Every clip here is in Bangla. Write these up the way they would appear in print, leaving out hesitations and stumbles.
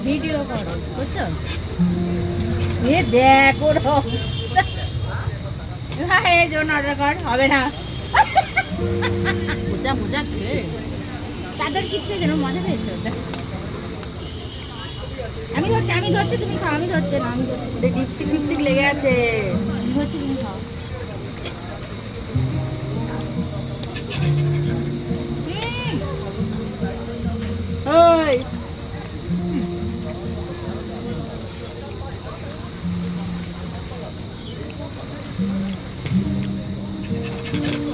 ভিডিও করো বুঝছো? এ দেখো এই জন্য অর্ডার কর হবে না। মোজা মোজা খেয়ে তাদের কিচ্ছে যেন মজা পেয়েছে ওটা। আমি ধরছি তুমি খাও, আমি ধরছি না, আমি ধরছি। ডিপস্টিক ফিপস্টিক লেগে আছে। আমি ধরছি তুমি খাও। ওই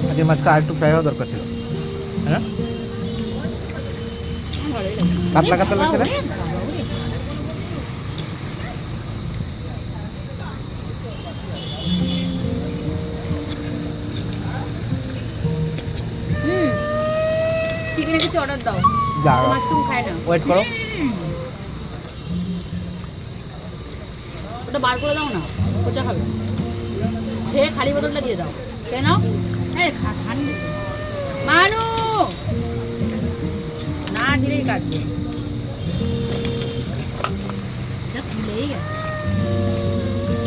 আজকে মাছটা আর একটু ফ্রাই হওয়া দরকার ছিল, হ্যাঁ কাতলা কাতলা লাগছে না? চিকেনে কিছু অর্ডার দাও, দাও মাশরুম খায় না। ওয়েট করো। ওটা বার করে দাও না, কোচা খাবে। খেয়ে খালি বোতলটা দিয়ে দাও, খেয়ে নাও। মানু না দিলেই কাটবে। খুলেই গেছে।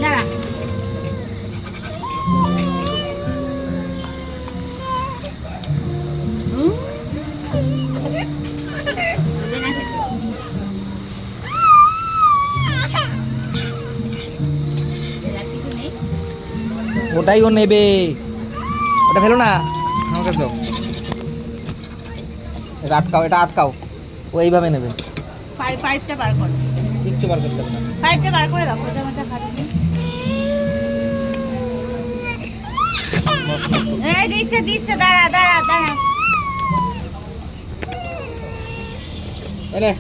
দাঁড়া ওটাই ও নেবে, ওটা ফেলো না, আমার কাছে দাও। এটা আটকাও, এটা আটকাও, ও এইভাবে নেবে। পাইপটা বার কর, কিচ্ছু বার করতে হবে না। পাইপটা বার করে দাও, মোজা মোজা খাবে। এই দিচ্ছে দিচ্ছে, দাঁড়া দাঁড়া দাঁড়া। এনে